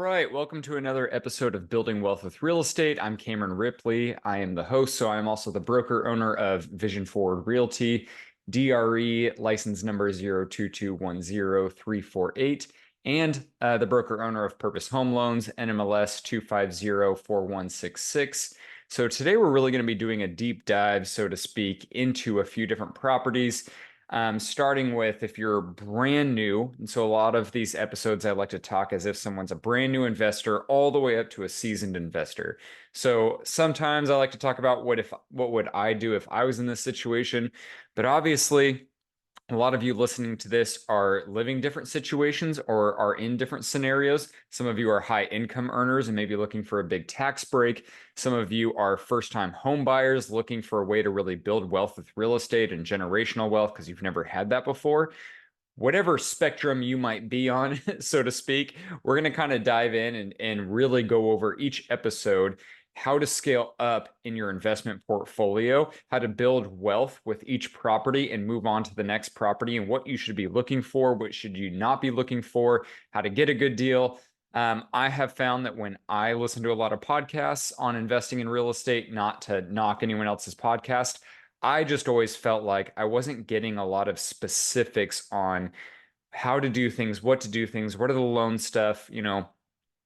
right, welcome to another episode of Building Wealth with Real Estate. I'm Cameron Ripley. I am the host, so I'm also the broker owner of Vision Forward Realty, DRE license number 02210-348, and the broker owner of Purpose Home Loans, NMLS 250-4166. So today we're really going to be doing a deep dive, so to speak, into a few different properties. Starting with if you're brand new. And so a lot of these episodes, I like to talk as if someone's a brand new investor all the way up to a seasoned investor. So sometimes I like to talk about what would I do if I was in this situation. But obviously, a lot of you listening to this are living different situations or are in different scenarios. Some of you are high income earners and maybe looking for a big tax break. Some of you are first time home buyers looking for a way to really build wealth with real estate and generational wealth because you've never had that before. Whatever spectrum you might be on, so to speak, we're going to kind of dive in and really go over each episode, how to scale up in your investment portfolio, how to build wealth with each property and move on to the next property, and what you should be looking for, what should you not be looking for, how to get a good deal. I have found that when I listen to a lot of podcasts on investing in real estate, not to knock anyone else's podcast, I just always felt like I wasn't getting a lot of specifics on how to do things, what to do things, what are the loan stuff,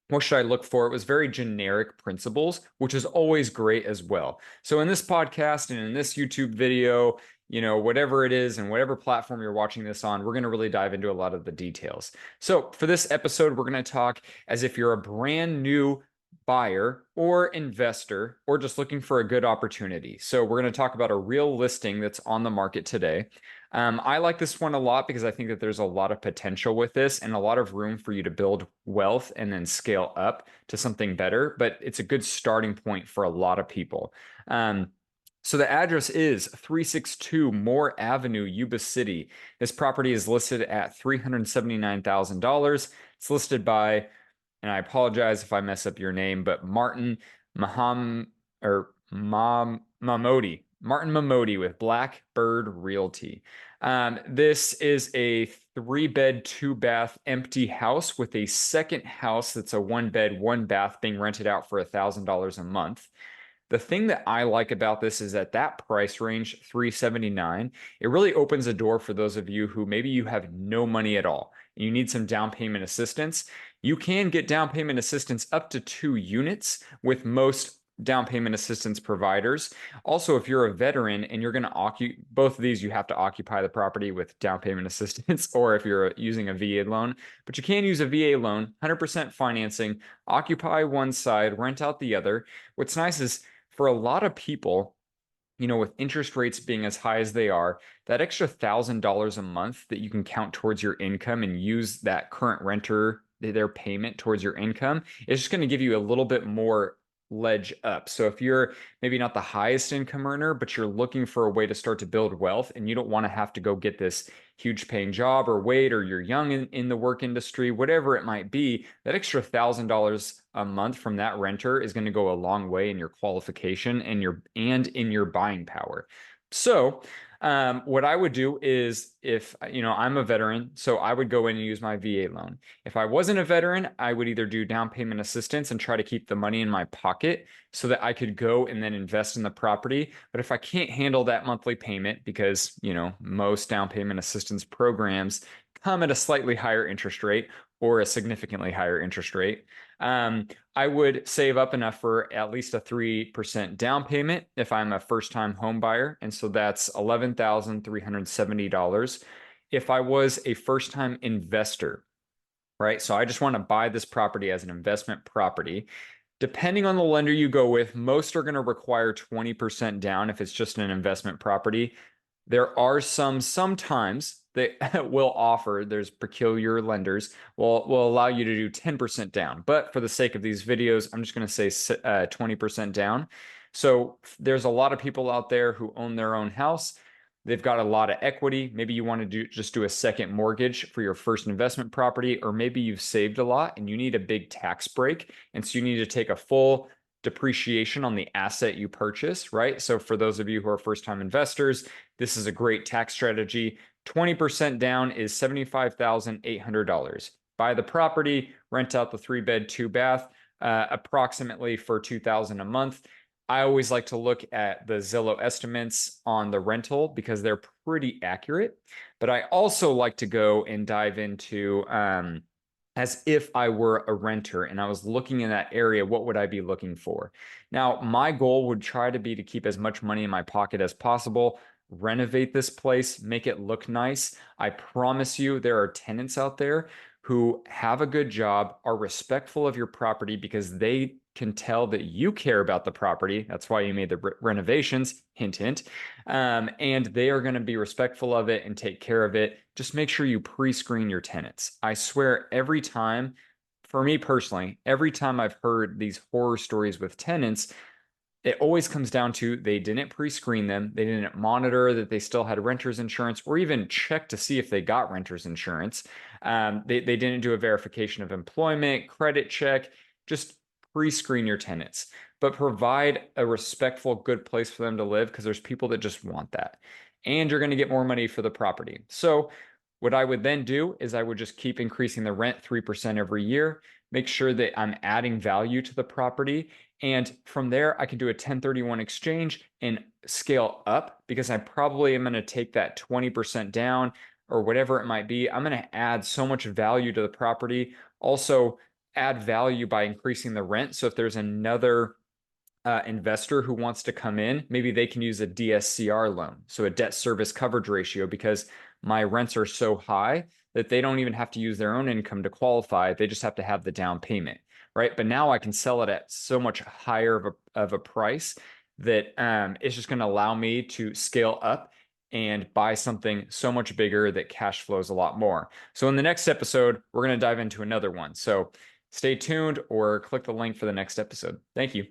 what should I look for? It was very generic principles, which is always great as well. So in this podcast and in this YouTube video, whatever it is and whatever platform you're watching this on, we're going to really dive into a lot of the details. So for this episode, we're going to talk as if you're a brand new buyer or investor or just looking for a good opportunity. So we're going to talk about a real listing that's on the market today. I like this one a lot because I think that there's a lot of potential with this and a lot of room for you to build wealth and then scale up to something better. But it's a good starting point for a lot of people. So the address is 362 Moore Avenue, Yuba City. This property is listed at $379,000. It's listed by, and I apologize if I mess up your name, but Martin Mahmoudi. Martin Mahmoudi with Blackbird Realty. This is a 3-bed, 2-bath empty house with a second house that's a 1-bed, 1-bath being rented out for $1,000 a month. The thing that I like about this is at that price range, $379, it really opens a door for those of you who maybe you have no money at all. You need some down payment assistance. You can get down payment assistance up to 2 units with most down payment assistance providers. Also, if you're a veteran and you're going to occupy both of these, you have to occupy the property with down payment assistance, or if you're using a VA loan, but you can use a VA loan, 100% financing, occupy one side, rent out the other. What's nice is for a lot of people, with interest rates being as high as they are, that extra $1,000 a month that you can count towards your income and use that current renter, their payment towards your income, is just going to give you a little bit more ledge up. So if you're maybe not the highest income earner, but you're looking for a way to start to build wealth and you don't want to have to go get this huge paying job or wait, or you're young in the work industry, whatever it might be, that extra $1,000 a month from that renter is going to go a long way in your qualification and in your buying power. So what I would do is if, I'm a veteran, so I would go in and use my VA loan. If I wasn't a veteran, I would either do down payment assistance and try to keep the money in my pocket so that I could go and then invest in the property. But if I can't handle that monthly payment, because, most down payment assistance programs come at a slightly higher interest rate or a significantly higher interest rate, I would save up enough for at least a 3% down payment if I'm a first-time home buyer. And so that's $11,370. If I was a first-time investor, right? So I just want to buy this property as an investment property. Depending on the lender you go with, most are going to require 20% down if it's just an investment property. There are sometimes that will offer, there's peculiar lenders, will allow you to do 10% down. But for the sake of these videos, I'm just going to say 20% down. So there's a lot of people out there who own their own house. They've got a lot of equity. Maybe you want to just do a second mortgage for your first investment property, or maybe you've saved a lot and you need a big tax break. And so you need to take a full depreciation on the asset you purchase, right? So for those of you who are first-time investors, this is a great tax strategy. 20% down is $75,800. buy the property, rent out the 3-bed, 2-bath, approximately for $2,000 a month. I always like to look at the Zillow estimates on the rental because they're pretty accurate. But I also like to go and dive into as if I were a renter and I was looking in that area, what would I be looking for? Now, my goal would try to be to keep as much money in my pocket as possible, renovate this place, make it look nice. I promise you, there are tenants out there who have a good job, are respectful of your property because they can tell that you care about the property. That's why you made the renovations, hint, hint. And they are going to be respectful of it and take care of it. Just make sure you pre-screen your tenants. I swear every time, for me personally, every time I've heard these horror stories with tenants, it always comes down to they didn't pre-screen them, they didn't monitor that they still had renter's insurance, or even check to see if they got renter's insurance. They didn't do a verification of employment, credit check. Just pre-screen your tenants, but provide a respectful, good place for them to live because there's people that just want that. And you're going to get more money for the property. So what I would then do is I would just keep increasing the rent 3% every year, make sure that I'm adding value to the property. And from there, I can do a 1031 exchange and scale up because I probably am going to take that 20% down or whatever it might be. I'm going to add so much value to the property. Also, add value by increasing the rent. So if there's another investor who wants to come in, maybe they can use a DSCR loan, so a debt service coverage ratio, because my rents are so high that they don't even have to use their own income to qualify. They just have to have the down payment, right? But now I can sell it at so much higher of a price that it's just going to allow me to scale up and buy something so much bigger that cash flows a lot more. So in the next episode, we're going to dive into another one. So stay tuned or click the link for the next episode. Thank you.